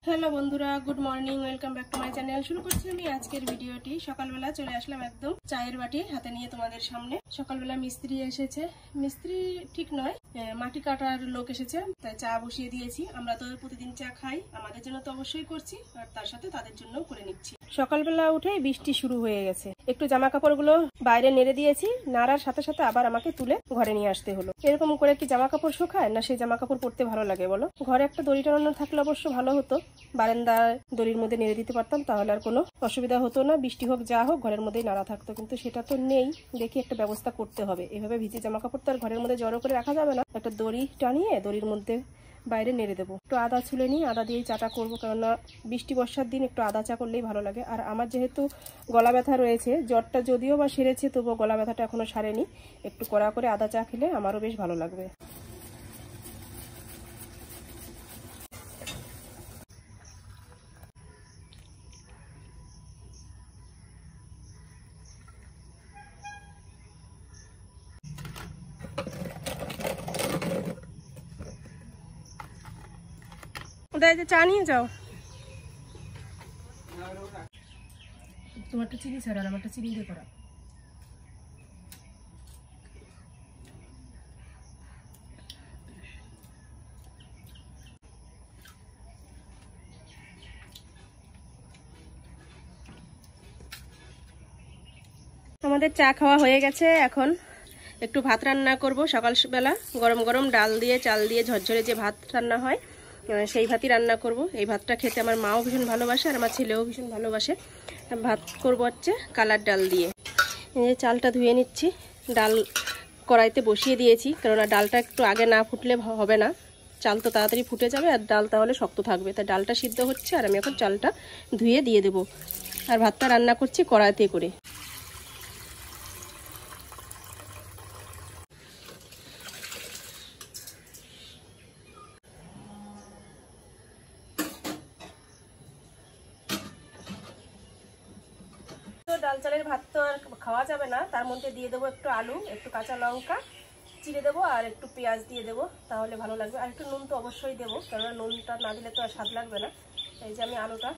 Hello বন্ধুরা, good morning, welcome back to my channel. শুরু করছি আমি আজকের ভিডিওটি। সকালবেলা চলে আসলাম একদম চায়ের বাটি হাতে নিয়ে তোমাদের সামনে। সকালবেলা মিস্ত্রি এসেছে, মিস্ত্রি ঠিক নয়, মাটি কাটার লোক এসেছে, তাই চা বসিয়ে দিয়েছি। আমরা তো প্রতিদিন চা খাই, আমাদের জন্য তো অবশ্যই করছি, আর তার সাথে তাদের জন্যও করে নিচ্ছি। সকালবেলা উঠেই বৃষ্টি শুরু হয়ে গেছে। একটু জামা কাপড়গুলো বাইরে নেড়ে দিয়েছি, নাড়ার সাথে সাথে আবার আমাকে তুলে ঘরে নিয়ে আসতে হলো। এরকম করে কি জামা কাপড় শুকায় না? সেই জামা কাপড় পরতে ভালো লাগে বলো? ঘরে একটা দড়ি টানানো থাকলে অবশ্য ভালো হতো, বারান্দায় দড়ির মধ্যে নেড়ে দিতে পারতাম, তাহলে আর কোনো অসুবিধা হতো না। বৃষ্টি হোক যা হোক ঘরের মধ্যেই নাড়া থাকতো, কিন্তু সেটা তো নেই। দেখি একটা ব্যবস্থা করতে হবে। এভাবে ভিজে জামা কাপড় তো আর ঘরের মধ্যে জড়ো করে রাখা যাবে না। একটা দড়ি টানিয়ে দড়ির মধ্যে বাইরে নেড়ে দেবো। একটু আদা ছুলে নিই, আদা দিয়েই চাটা করবো, কেননা বৃষ্টি বর্ষার দিন একটু আদা চা করলেই ভালো লাগে। আর আমার যেহেতু গলা ব্যথা রয়েছে, জ্বরটা যদিও বা সেরেছে, তবুও গলা ব্যথাটা এখনো সারেনি। একটু কড়া করে আদা চা খেলে আমারও বেশ ভালো লাগবে। চা নিয়ে যাও। তোমারটা চিনি ছাড়া, আমারটা চিনি দিয়ে করা। আমাদের চা খাওয়া হয়ে গেছে। এখন একটু ভাত রান্না করব। সকালবেলা গরম গরম ডাল দিয়ে চাল দিয়ে ঝরঝরে যে ভাত রান্না হয়, সেই ভাতই রান্না করব। এই ভাতটা খেতে আমার মাও ভীষণ ভালোবাসে আর আমার ছেলেও ভীষণ ভালোবাসে। ভাত করব হচ্ছে কালার ডাল দিয়ে। চালটা ধুয়ে নিচ্ছি, ডাল কড়াইতে বসিয়ে দিয়েছি, কেননা ডালটা একটু আগে না ফুটলে হবে না। চাল তো তাড়াতাড়ি ফুটে যাবে আর ডাল তাহলে শক্ত থাকবে, তাই ডালটা সিদ্ধ হচ্ছে আর আমি এখন চালটা ধুয়ে দিয়ে দেবো। আর ভাতটা রান্না করছি কড়াইতে করে। ডাল চালের ভাত তো আর খাওয়া যাবে না, তার মধ্যে দিয়ে দেবো একটু আলু, একটু কাঁচা লঙ্কা চিড়ে দেবো আর একটু পেঁয়াজ দিয়ে দেবো, তাহলে ভালো লাগবে। আর একটু নুন তো অবশ্যই দেবো, কেননা নুনটা না দিলে তো আর স্বাদ লাগবে না। এই যে আমি আলুটা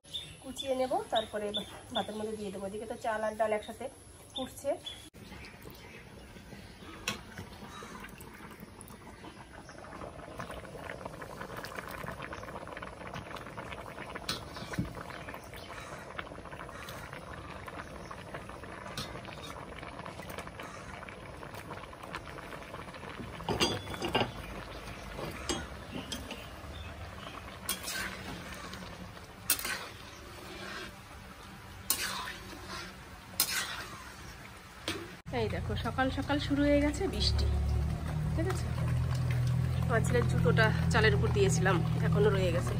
কুচিয়ে নেব, তারপরে ভাতের মধ্যে দিয়ে দেবো। এদিকে তো চাল আর ডাল একসাথে ফুটছে। এই দেখো সকাল সকাল শুরু হয়ে গেছে বৃষ্টি, ঠিক আছে? আমার ছেলের জুতোটা চালের উপর দিয়েছিলাম, এখনো রয়ে গেছে।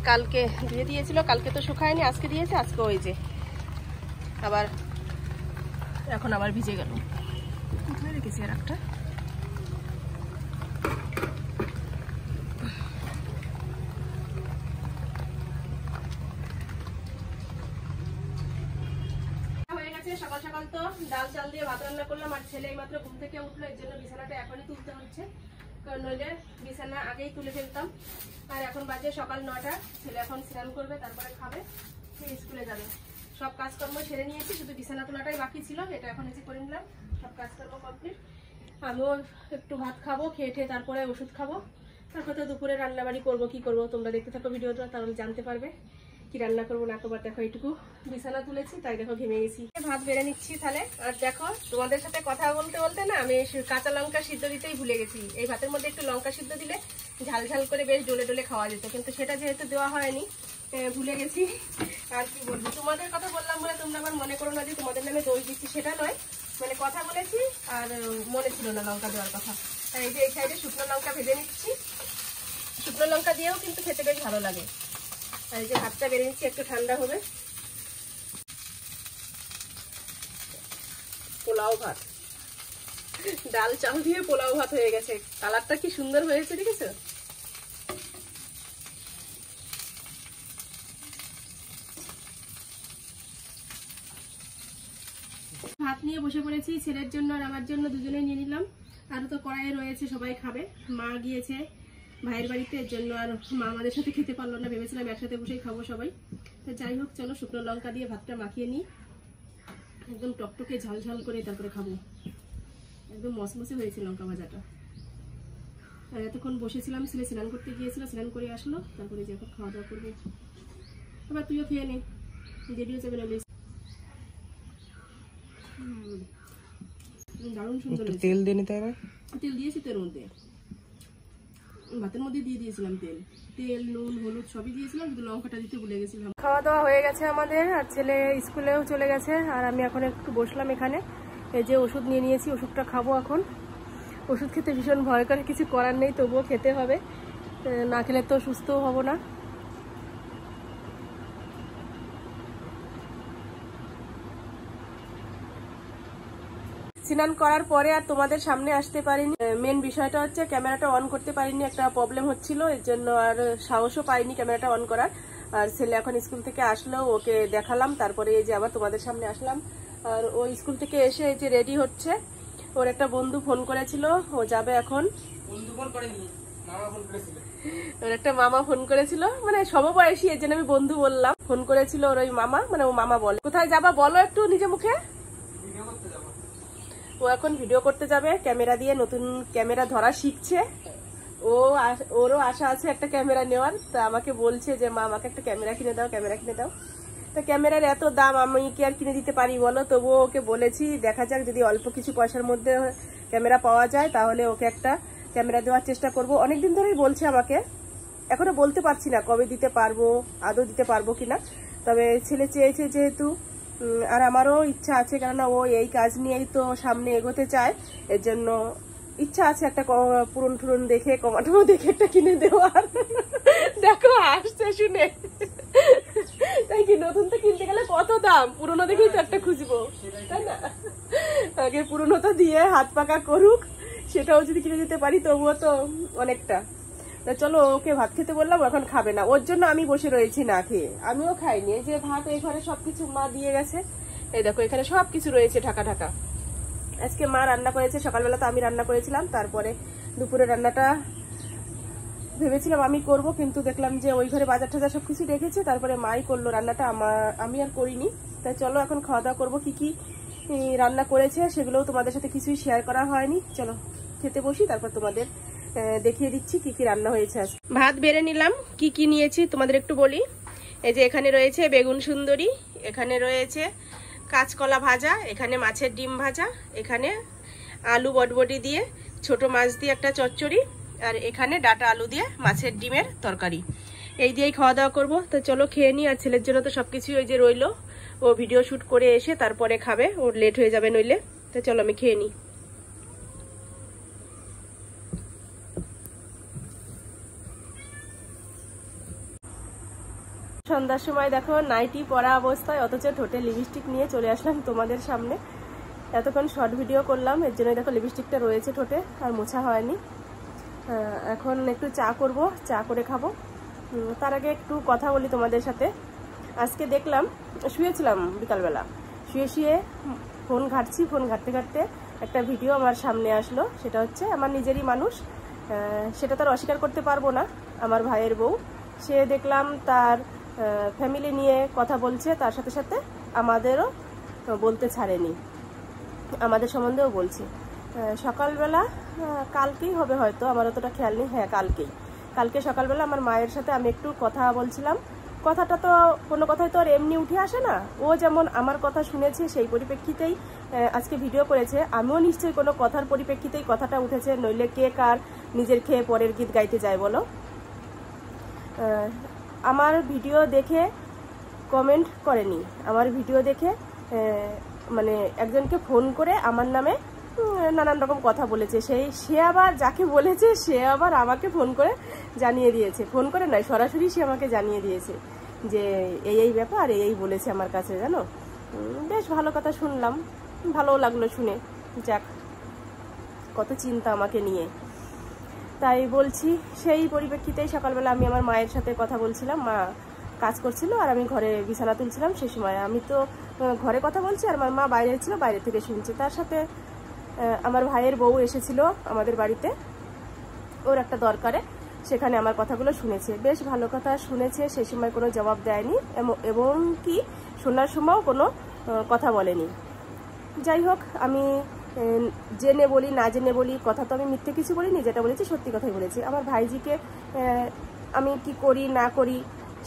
কালকে ধুয়ে দিয়েছিল, কালকে তো শুকায়নি, আজকে দিয়েছে, আজকে ওই যে আবার এখন আবার ভিজে গেল। কোথায় রেখেছি আর একটা? সকাল সকাল তো ডাল চাল দিয়ে ভাত রান্না করলাম, আর ছেলে এই মাত্র ঘুম থেকে উঠলো, এর জন্য বিছানাটা এখনই তুলতে হচ্ছে, কারণ নইলে বিছানা আগেই তুলে ফেলতাম। আর এখন বাজে সকাল 9টা। ছেলে এখন স্নান করবে, তারপরে খাবে, সে স্কুলে যাবে। সব কাজকর্ম সেরে নিয়েছি, শুধু বিছানা তোলাটাই বাকি ছিল, এটা এখন এসে করে নিলাম। সব কাজকর্ম কমপ্লিট। আমিও একটু ভাত খাবো, খেয়ে ঠেয়ে তারপরে ওষুধ খাবো, তারপর তো দুপুরে রান্নাবাড়ি করবো। কি করবো তোমরা দেখতে থাকো ভিডিওটা, তাহলে জানতে পারবে কি রান্না করবো না করবো। দেখো এইটুকু বিছানা তুলেছি, তাই দেখো ঘেমে গেছি। ভাত বেড়ে নিচ্ছি তাহলে। আর দেখো তোমাদের সাথে কথা বলতে বলতে না আমি কাঁচা লঙ্কা সিদ্ধ দিতেই ভুলে গেছি। এই ভাতের মধ্যে একটু লঙ্কা সিদ্ধ দিলে ঝাল ঝাল করে বেশ ডলে ডলে খাওয়া যেত, কিন্তু সেটা যেহেতু দেওয়া হয়নি, ভুলে গেছি। আর কি বলবো, তোমাদের কথা বললাম বলে তোমরা আবার মনে করো না যে তোমাদের নামে দোষ দিচ্ছি, সেটা নয়। মানে কথা বলেছি আর মনে ছিল না লঙ্কা দেওয়ার কথা। তাই এই যে এই সাইডে শুকনো লঙ্কা ভেজে নিচ্ছি। শুকনো লঙ্কা দিয়েও কিন্তু খেতে বেশ ভালো লাগে। আর এই যে ভাতটা বেড়ে নিচ্ছি, একটু ঠান্ডা হবে। পোলাও ভাত, ডাল চাল দিয়ে পোলাও ভাত হয়ে গেছে। কালারটা কি সুন্দর হয়েছে, দেখেছো? ভাত নিয়ে বসে পড়েছি, ছেলের জন্য আর আমার জন্য দুজনে নিয়ে নিলাম। আরও তো কড়াইয়ে রয়েছে, সবাই খাবে। মা গিয়েছে ভাইয়ের বাড়িতে, এর জন্য আর মা আমাদের সাথে খেতে পারলো না, ভেবেছিলাম একসাথে বসেই খাবো সবাই। তো যাই হোক, চলো শুকনো লঙ্কা দিয়ে ভাতটা মাখিয়ে নিই, একদম টকটকে ঝাল ঝাল করে তারপরে খাবো। একদম মসমসে হয়েছে লঙ্কা ভাজাটা। আর এতক্ষণ বসেছিলাম, ছেলে স্নান করতে গিয়েছিল, স্নান করে আসলো, তারপরে যে এখন খাওয়া দাওয়া করবো। এবার তুইও খেয়ে নে, দেরিও যাবে না। দারুণ সুন্দর। তেল দিয়ে নিতে হবে। তেল দিয়েছি তো এর মধ্যে, ভাতের মধ্যে দিয়ে দিয়েছিলাম তেল। তেল, নুন, হলুদ সবই দিয়েছিলাম, শুধু লঙ্কাটা দিতে ভুলে গেছিলাম। খাওয়া দাওয়া হয়ে গেছে আমাদের, আর ছেলে স্কুলেও চলে গেছে। আর আমি এখন একটু বসলাম এখানে, এই যে ওষুধ নিয়ে নিয়েছি, ওষুধটা খাবো এখন। ওষুধ খেতে ভীষণ ভয় করে, কিছু করার নেই, তবুও খেতে হবে, না খেলে তো সুস্থও হব না। স্নান করার পরে আর তোমাদের সামনে আসতে পারিনি। মেন বিষয়টা হচ্ছে ক্যামেরাটা অন করতে পারিনি, একটা প্রবলেম হচ্ছিল, এর জন্য আর সাহসও পাইনি ক্যামেরাটা অন করার। আর ছেলে এখন স্কুল থেকে আসলো, ওকে দেখালাম, তারপরে এই যে আবার তোমাদের সামনে আসলাম। আর ও স্কুল থেকে এসে এই যে রেডি হচ্ছে। ওর একটা বন্ধু ফোন করেছিল, ও যাবে এখন। ওর একটা মামা ফোন করেছিল, মানে সমবয়সী, এর জন্য আমি বন্ধু বললাম। ফোন করেছিল ওর ওই মামা, মানে ও মামা বলে। কোথায় যাবা বলো একটু নিজে মুখে। ও এখন ভিডিও করতে যাবে ক্যামেরা দিয়ে, নতুন ক্যামেরা ধরা শিখছে। ওরও আশা আছে একটা ক্যামেরা নেওয়ার। তা আমাকে বলছে যে মা আমাকে একটা ক্যামেরা কিনে দাও, ক্যামেরা কিনে দাও। তো ক্যামেরার এত দাম, আমি কি আর কিনে দিতে পারি বলো? তবুও ওকে বলেছি, দেখা যাক যদি অল্প কিছু পয়সার মধ্যে ক্যামেরা পাওয়া যায় তাহলে ওকে একটা ক্যামেরা দেওয়ার চেষ্টা করব। অনেকদিন ধরেই বলছে আমাকে, এখনো বলতে পারছি না কবে দিতে পারবো, আদৌ দিতে পারবো কিনা। তবে ছেলে চেয়েছে যেহেতু, আর আমারও ইচ্ছা আছে, কেননা ও এই কাজ নিয়েই তো সামনে এগোতে চায়, এর জন্য ইচ্ছা আছে একটা পুরন টুরন দেখে, কমাটমো দেখে একটা কিনে দেওয়ার। দেখো আসছে শুনে, তাই কি নতুন তো কিনতে গেলে কত দাম, পুরনো দেখেই তো একটা খুঁজবো, তাই না? আগে পুরনোটা দিয়ে হাত পাকা করুক, সেটাও যদি কিনে দিতে পারি তবুও তো অনেকটা। চলো, ওকে ভাত খেতে বললাম, এখন খাবে না, ওর জন্য আমি বসে রয়েছি না খেয়ে। আমিও খাইনি, এই যে ভাত এই ঘরে সবকিছু মা দিয়ে গেছে। এই দেখো এখানে সবকিছু রয়েছে ঢাকা ঢাকা। আজকে মা রান্না করেছে, সকালবেলা তো আমি রান্না করেছিলাম, তারপরে দুপুরে রান্নাটা ভেবেছিলাম আমি করব, কিন্তু দেখলাম যে ওই ঘরে বাজার টাজার সবকিছু রেখেছে, তারপরে মাই করলো রান্নাটা, আমি আর করিনি। তাই চলো এখন খাওয়া দাওয়া করবো। কি কি রান্না করেছে সেগুলোও তোমাদের সাথে কিছুই শেয়ার করা হয়নি। চলো খেতে বসি, তারপর তোমাদের দেখিয়ে দিচ্ছি কি কি রান্না হয়েছে। আজকে ভাত বেড়ে নিলাম, কি কি নিয়েছি তোমাদের একটু বলি। এই যে এখানে রয়েছে বেগুন সুন্দরী, এখানে রয়েছে কাঁচকলা ভাজা, এখানে মাছের ডিম ভাজা, এখানে আলু বটবটি দিয়ে ছোট মাছ দিয়ে একটা চচ্চড়ি, আর এখানে ডাটা আলু দিয়ে মাছের ডিমের তরকারি। এই দিয়েই খাওয়া দাওয়া করবো। তো চলো খেয়ে নিই। আর ছেলের জন্য তো সবকিছু ওই যে রইলো, ও ভিডিও শুট করে এসে তারপরে খাবে, ওর লেট হয়ে যাবে নইলে। তো চলো আমি খেয়ে নিই। সন্ধ্যার সময় দেখো নাইটি পরা অবস্থায়, অথচ ঠোঁটে লিপস্টিক নিয়ে চলে আসলাম তোমাদের সামনে। এতক্ষণ শর্ট ভিডিও করলাম, এর জন্য দেখো লিপস্টিকটা রয়েছে ঠোঁটে, আর মোছা হয়নি। এখন একটু চা করব, চা করে খাবো। তার আগে একটু কথা বলি তোমাদের সাথে। আজকে দেখলাম, শুয়েছিলাম বিকালবেলা, শুয়ে ফোন ঘাটছি, ফোন ঘাটতে ঘাটতে একটা ভিডিও আমার সামনে আসলো। সেটা হচ্ছে আমার নিজেরই মানুষ, সেটা তো আর অস্বীকার করতে পারবো না, আমার ভাইয়ের বউ। সে দেখলাম তার ফ্যামিলি নিয়ে কথা বলছে, তার সাথে সাথে আমাদেরও বলতে ছাড়েনি, আমাদের সম্বন্ধেও বলছে। সকালবেলা, কালকেই হবে হয়তো, আমার অতটা খেয়াল নেই, হ্যাঁ কালকে সকালবেলা আমার মায়ের সাথে আমি একটু কথা বলছিলাম। কথাটা তো কোনো কথাই তো আর এমনি উঠে আসে না, ও যেমন আমার কথা শুনেছে সেই পরিপ্রেক্ষিতেই আজকে ভিডিও করেছে, আমিও নিশ্চয়ই কোনো কথার পরিপ্রেক্ষিতেই কথাটা উঠেছে, নইলে কে কার নিজের খেয়ে পরের গীত গাইতে যায় বলো। আমার ভিডিও দেখে কমেন্ট করেনি, আমার ভিডিও দেখে মানে একজনকে ফোন করে আমার নামে নানান রকম কথা বলেছে। সে আবার যাকে বলেছে সে আবার আমাকে ফোন করে জানিয়ে দিয়েছে, ফোন করে নয় সরাসরি সে আমাকে জানিয়ে দিয়েছে যে এই ব্যাপার, এই বলেছে আমার কাছে, জানো। বেশ ভালো কথা শুনলাম, ভালো লাগলো শুনে। যাক, কত চিন্তা আমাকে নিয়ে। তাই বলছি, সেই পরিপ্রেক্ষিতেই সকালবেলা আমি আমার মায়ের সাথে কথা বলছিলাম। মা কাজ করছিল আর আমি ঘরে বিছানা তুলছিলাম। সে সময় আমি তো ঘরে কথা বলছি আর আমার মা বাইরে ছিল, বাইরে থেকে শুনছে। তার সাথে আমার ভাইয়ের বউ এসেছিল আমাদের বাড়িতে ওর একটা দরকারে, সেখানে আমার কথাগুলো শুনেছে, বেশ ভালো কথা শুনেছে। সেই সময় কোনো জবাব দেয়নি এবং কি শোনার সময়ও কোনো কথা বলেনি। যাই হোক, আমি জেনে বলি না জেনে বলি, কথা তো আমি মিথ্যে কিছু বলিনি, যেটা বলেছি সত্যি কথাই বলেছি। আমার ভাইজিকে আমি কি করি না করি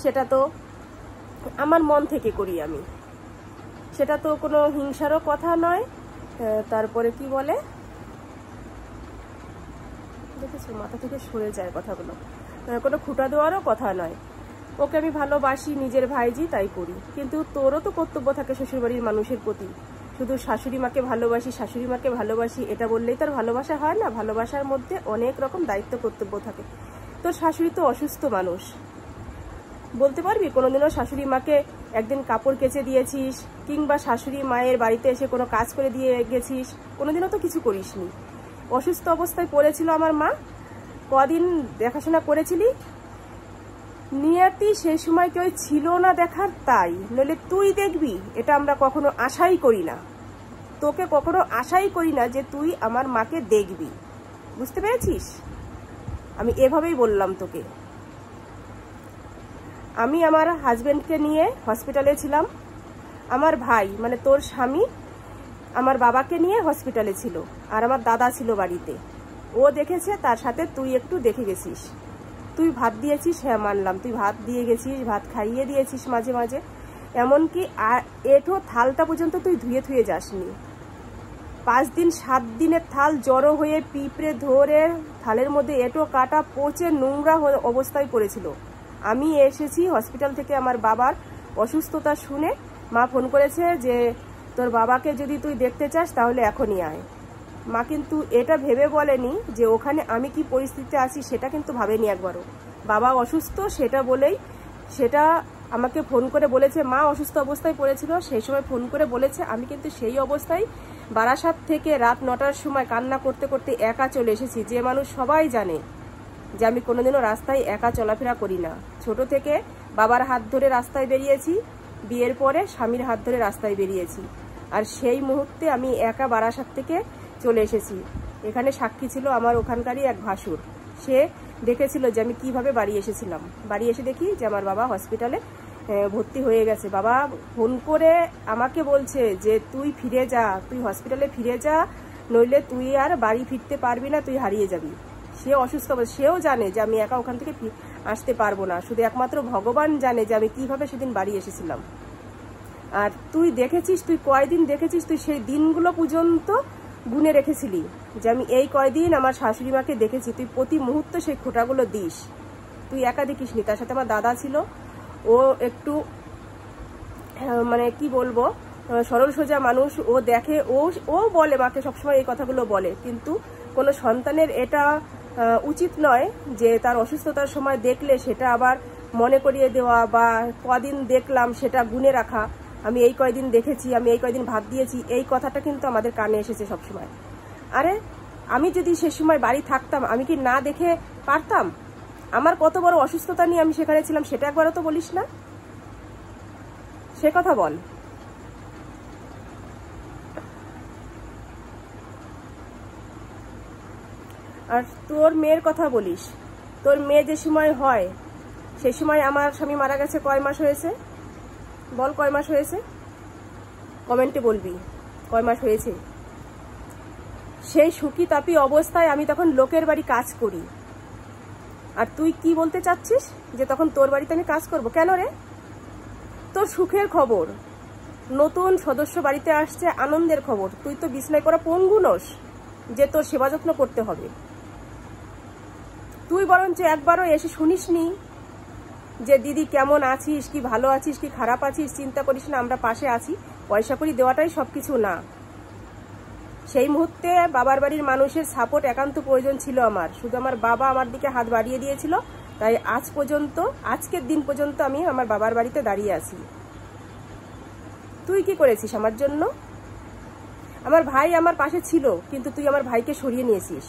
সেটা তো আমার মন থেকে করি আমি, সেটা তো কোনো হিংসারও কথা নয়। তারপরে কি বলে, দেখেছো মাথা থেকে সরে যায় কথাগুলো, কোনো খুঁটা দেওয়ারও কথা নয়। ওকে আমি ভালোবাসি, নিজের ভাইজি, তাই করি। কিন্তু তোরও তো কর্তব্য থাকে শ্বশুরবাড়ির মানুষের প্রতি। শুধু শাশুড়ি মাকে ভালোবাসি, শাশুড়ি মাকে ভালোবাসি এটা বললেই তার ভালোবাসা হয় না। ভালোবাসার মধ্যে অনেক রকম দায়িত্ব কর্তব্য থাকে। তোর শাশুড়ি তো অসুস্থ মানুষ, বলতে পারবি কোনোদিনও শাশুড়ি মাকে একদিন কাপড় কেচে দিয়েছিস কিংবা শাশুড়ি মায়ের বাড়িতে এসে কোনো কাজ করে দিয়ে গেছিস? কোনোদিনও তো কিছু করিসনি। অসুস্থ অবস্থায় পড়েছিল আমার মা, কদিন দেখাশোনা করেছিলি? নিয়তি সেই সময় কেউ ছিল না দেখার, তাই নইলে তুই দেখবি, এটা আমরা কখনো আশাই করি না। তোকে কখনো আশাই করি না যে তুই আমার মাকে দেখবি, বুঝতে পেরেছিস? আমি এভাবেই বললাম তোকে। আমি আমার হাজবেন্ডকে নিয়ে হসপিটালে ছিলাম, আমার ভাই মানে তোর স্বামী আমার বাবাকে নিয়ে হসপিটালে ছিল, আর আমার দাদা ছিল বাড়িতে। ও দেখেছে, তার সাথে তুই একটু দেখে গেছিস। তুই ভাত দিয়েছিস, হ্যাঁ মানলাম, তুই ভাত দিয়ে গেছিস, ভাত খাইয়ে দিয়েছিস মাঝে মাঝে, এমনকি এঠো থালটা পর্যন্ত তুই ধুয়ে ধুয়ে যাসনি। 5 দিন 7 দিনের থাল জড়ো হয়ে পিঁপড়ে ধরে থালের মধ্যে এঁটো কাটা পচে নোংরা অবস্থায় পড়েছিল। আমি এসেছি হসপিটাল থেকে আমার বাবার অসুস্থতা শুনে, মা ফোন করেছে যে তোর বাবাকে যদি তুই দেখতে চাস তাহলে এখনই আয়। মা কিন্তু এটা ভেবে বলেনি যে ওখানে আমি কি পরিস্থিতিতে আছি, সেটা কিন্তু ভাবেনি একবারও। বাবা অসুস্থ সেটা বলেই সেটা আমাকে ফোন করে বলেছে। মা অসুস্থ অবস্থায় পড়েছিল, সেই সময় ফোন করে বলেছে। আমি কিন্তু সেই অবস্থায় বারাসাত থেকে রাত 9টার সময় কান্না করতে করতে একা চলে এসেছি। যে মানুষ সবাই জানে যে আমি কোনোদিনও রাস্তায় একা চলাফেরা করি না। ছোট থেকে বাবার হাত ধরে রাস্তায় বেরিয়েছি, বিয়ের পরে স্বামীর হাত ধরে রাস্তায় বেরিয়েছি। আর সেই মুহূর্তে আমি একা বারাসাত থেকে চলে এসেছি। এখানে সাক্ষী ছিল আমার ওখানকারই এক ভাসুর, সে দেখেছিল যে আমি কিভাবে বাড়ি এসেছিলাম। বাড়ি এসে দেখি যে আমার বাবা হসপিটালে ভর্তি হয়ে গেছে। বাবা ফোন করে আমাকে বলছে যে তুই ফিরে যা, তুই হসপিটালে ফিরে যা, নইলে তুই আর বাড়ি ফিরতে পারবি না, তুই হারিয়ে যাবি। সে অসুস্থ, সেও জানে যে আমি একা ওখান থেকে আসতে পারবো না। শুধু একমাত্র ভগবান জানে যে আমি কিভাবে সেদিন বাড়ি এসেছিলাম। আর তুই দেখেছিস, তুই কয়দিন দেখেছিস, তুই সেই দিনগুলো পর্যন্ত গুনে রেখেছিলি যে আমি এই কয়দিন আমার শাশুড়ি মাকে দেখেছি। তুই প্রতি মুহূর্তে সেই খোঁটাগুলো দিস। তুই একা দেখিসনি, তার সাথে আমার দাদা ছিল। ও একটু মানে কি বলবো, সরল সোজা মানুষ। ও দেখে, ও বলে, মাকে সবসময় এই কথাগুলো বলে। কিন্তু কোনো সন্তানের এটা উচিত নয় যে তার অসুস্থতার সময় দেখলে সেটা আবার মনে করিয়ে দেওয়া বা কদিন দেখলাম সেটা গুনে রাখা। আমি এই কয়দিন দেখেছি, আমি এই কয়দিন ভাত দিয়েছি, এই কথাটা কিন্তু আমাদের কানে এসেছে সবসময়। আরে আমি যদি সে সময় বাড়ি থাকতাম, আমি কি না দেখে পারতাম? আমার কত বড় অসুস্থতা নিয়ে আমি সেখানে ছিলাম, সেটা একবারও তো বলিস না, সে কথা বল। আর তোর মেয়ের কথা বলিস, তোর মেয়ে যে সময় হয় সে সময় আমার স্বামী মারা গেছে কয় মাস হয়েছে বল? কয় মাস হয়েছে? কমেন্টে বলবি কয় মাস হয়েছে। সেই সুখী তাপি অবস্থায় আমি তখন লোকের বাড়ি কাজ করি। আর তুই কি বলতে চাচ্ছিস যে তখন তোর বাড়িতে আমি কাজ করব? কেন রে? তোর সুখের খবর, নতুন সদস্য বাড়িতে আসছে, আনন্দের খবর। তুই তো বিছনায় করা পঙ্গু নস যে তোর সেবা যত্ন করতে হবে। তুই বরঞ্চ একবারও এসে শুনিসনি যে দিদি কেমন আছিস, কি ভালো আছিস, কি খারাপ আছিস, চিন্তা করিস না, আমরা পাশে আছি। পয়সা করি দেওয়াটাই সবকিছু না। সেই মুহূর্তে বাবার বাড়ির মানুষের সাপোর্ট একান্ত প্রয়োজন ছিল আমার। শুধু আমার বাবা আমার দিকে হাত বাড়িয়ে দিয়েছিল, তাই আজ পর্যন্ত, আজকের দিন পর্যন্ত আমি আমার বাবার বাড়িতে দাঁড়িয়ে আছি। তুই কি করেছিস আমার জন্য? আমার ভাই আমার পাশে ছিল, কিন্তু তুই আমার ভাইকে সরিয়ে নিয়েছিস।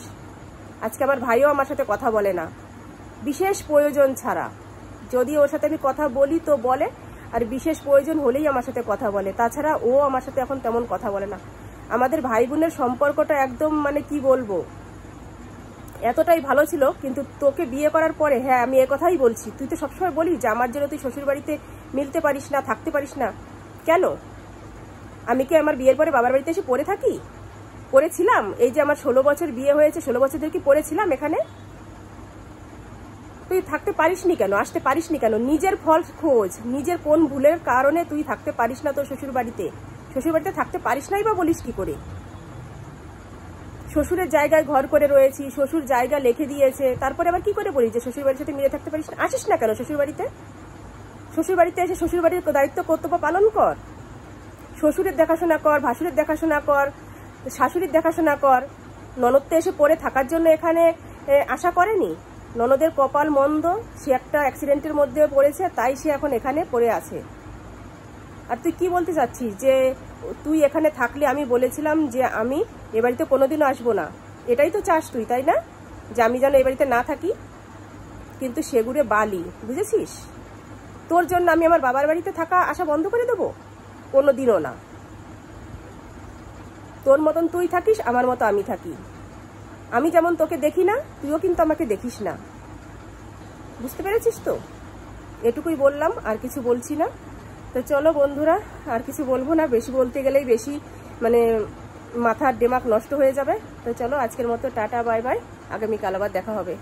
আজকে আমার ভাইও আমার সাথে কথা বলে না, বিশেষ প্রয়োজন ছাড়া। যদি ওর সাথে আমি কথা বলি তো বলে, আর বিশেষ প্রয়োজন হলেই আমার সাথে কথা বলে, তাছাড়া ও আমার সাথে এখন তেমন কথা বলে না। আমাদের ভাই বোনের সম্পর্কটা একদম মানে কি বলবো, এতটাই ভালো ছিল। কিন্তু তোকে বিয়ে করার পরে, হ্যাঁ আমি এ কথাই বলছি, তুই তো সবসময় বলিস যে আমার জন্য তুই শ্বশুর বাড়িতে মিলতে পারিস না, থাকতে পারিস না। কেন? আমি কি আমার বিয়ের পরে বাবার বাড়িতে এসে পড়ে থাকি? পড়েছিলাম? এই যে আমার 16 বছর বিয়ে হয়েছে, 16 বছর ধরে কি পড়েছিলাম এখানে? তুই থাকতে পারিসনি কেন, আসতে পারিসনি কেন? নিজের ফল খোঁজ, নিজের কোন ভুলের কারণে তুই থাকতে পারিস না তোর শ্বশুর বাড়িতে? শ্বশুর বাড়িতে থাকতে পারিস নাই বা বলিস কি করে? শ্বশুরের জায়গায় ঘর করে রয়েছি, শ্বশুর জায়গা লিখে দিয়েছে, তারপরে আবার কি করে বলিস যে শ্বশুর বাড়ির সাথে মিলে থাকতে পারিস না? আসিস না কেন শ্বশুর বাড়িতে? শ্বশুর বাড়িতে এসে শ্বশুর বাড়ির দায়িত্ব কর্তব্য পালন কর। শ্বশুরের দেখাশোনা কর, ভাসুরের দেখাশোনা কর, শাশুড়ির দেখাশোনা কর। ননদ তো এসে পড়ে থাকার জন্য এখানে আশা করেনি। ননদের কপাল মন্দ, সে একটা অ্যাক্সিডেন্টের মধ্যে পড়েছে, তাই সে এখন এখানে পড়ে আছে। আর তুই কি বলতে চাচ্ছিস যে তুই এখানে থাকলে আমি বলেছিলাম যে আমি এ বাড়িতে কোনোদিনও আসবো না, এটাই তো চাস তুই, তাই না? যে আমি যেন এ বাড়িতে না থাকি। কিন্তু সেগুড়ে বালি, বুঝেছিস? তোর জন্য আমি আমার বাবার বাড়িতে থাকা আসা বন্ধ করে দেবো? কোনোদিনও না। তোর মতন তুই থাকিস, আমার মতো আমি থাকি। আমি যেমন তোকে দেখি না, তুইও কিন্তু আমাকে দেখিস না। বুঝতে পেরেছিস তো? এটুকুই বললাম, আর কিছু বলছি না। তো চলো বন্ধুরা, আর কিছু বলবো না, বেশি বলতে গেলেই বেশি মানে মাথার দিমাগ নষ্ট হয়ে যাবে। তো চলো আজকের মতো টাটা, বাই বাই, আগামীকাল আবার দেখা হবে।